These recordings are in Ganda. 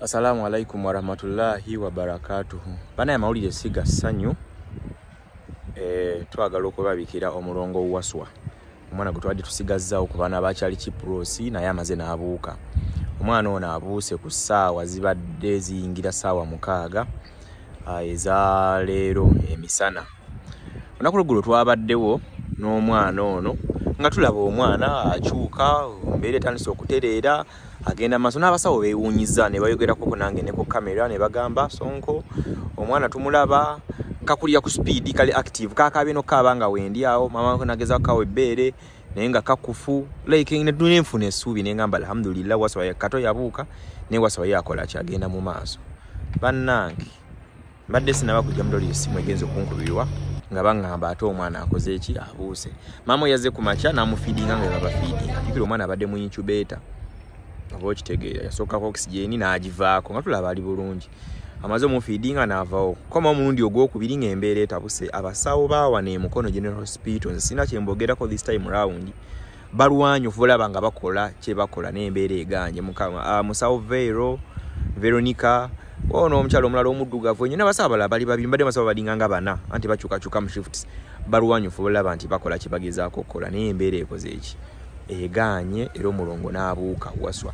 Assalamu alaikum warahmatullahi wabarakatuhu. Bana ya mawulire siga ssanyu twagala okubabikira omulongo waswa. Omwana gwe twadde tusigazzawo ku baana abakyali Kiprosi naye amaze n'abuuka. Omwana ono abuuse ku ssaawa zibadde ziyingira ssaawa 6 eza leero emisana. Olunaku lweggulo twabaddewo n'omwana ono nga tulaba omwana akyuka mbeera etandise okutereera agenda maaso n'abasawo beewuunyiza ne bayogerako nange ne ku kamera ne bagamba Sonko omwana tumulaba kakulira ku speed kali active kakabye nokaba nga wendi awo mama we nageza kawe ebbeere naye nga kakufu like nenfuna essuubi ne ngamba alhamdulillah waswa kato yabuuka ne waswa yakola kyagenda mu maaso. Bannange mbadde sinaba kujja mudoli esimu egenze okunkubirwa nga bangamba ate omwana akoze eki abuuse. Mama yaze ku makya namufeedinga nga baba feeding jikiro omwana abadde mu incubator abo kitegeera yasooka ko oxygen n'agivaako nga tulaba ali bulungi amaze mu feeding n'avaawo koma omulundi ogwokubiri ng'embeera etabuse. Abasawo baawa ne Mukono General Hospital sina kyembogerako this time round balwanyu fulaba nga bakola kye bakola n'embeera eganye musawo Veronica ono omukyalo omulala omuddugavu nyina basabala bali babiri mbadde basaba balinganga bana anti bakyuka mu shifts balwanyu fulaba nti bakola kye bagezaako okukola n'embeera ekoze eki eganye era omulongo n'abuuka waswa.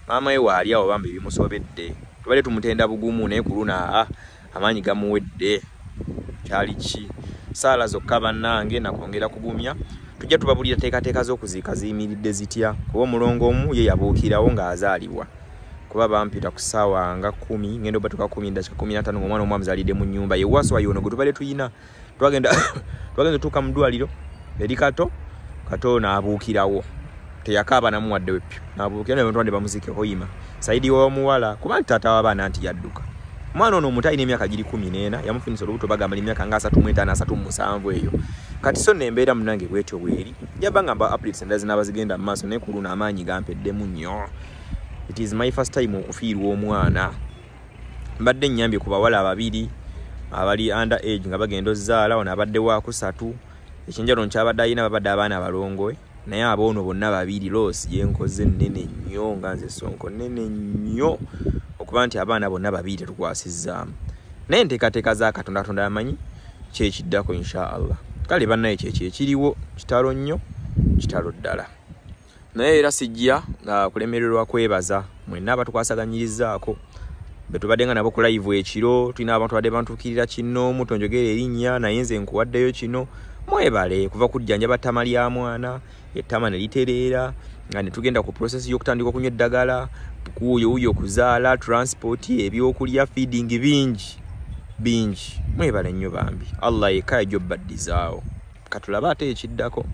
Maama we waali awo bambi bimusobedde tubale tumutenda bugumu naye kuluna amaanyi gamuwedde kyali ki saala zokka bannange nakwongera kugumya tujja tubabulira teekateeka z'okuziika ziyimiridde zitya kuba omulongo omu ye yabuukirawo ng'azaalibwa kuba bampita ku ssaawa nga 10 ngendo batuka 10:15 ng'omwana omu amuzaalidde mu nnyumba ye waswa yono gwe tubale tuyina twagenda tuuka mu ddwaliro eri kato n'abuukirawo teyakaaba namuwadde wepyo n'abuukira ne bantu bamuziike hoyima saidi w'omuwala kuba taata w'abaana nti yadduka. Omwana ono omuntu alina emyaka giri 14 yamufunisa olubuto bagamba emyaka nga 35-37 eyo kati so nembeera munange bwetyo bweri yabanga mba updates ndazi n'abazigenda mu maaso naye kuluna amaanyi gampeddemu nnyo. It is my first time okufiirwa omwana mbadde nnyambye ku bawala ababiri abali under age nga bagenda ozzaala ono abadde wa 3 ekinjalo nkyabadde alina babadde abaana abalongoe naye aboono bonna babiri loss yenkoze nnene nnyo nga nze Sonko nnene nnyo okuba nti abaana bonna babiri tetukwasizzaamu naye nteekateeka za Katonda amanyi kyekiddako inshallah. Kale bannaye kyekyo ekiriwo kitalo nnyo kitalo ddala naye era sijja kulemererwa kwebaza mwenna abatukwasaganyirizaako betubadde nga nabo ku live ekiro tulina abantu badde bantukirira kinoomu tonjogera erinnya naye nze nkuwaddeyo kino mwebale kuva kujjanjaba ttama lya mwana ettama ne litereera nga ne tugenda ku process y'okutandika okunywa eddagala kuuyo okuzaala transport ebyokulya feeding bingi mwebale nnyo bambi Allah yekka yajjo baddizaawo katulaba ate ekiddako.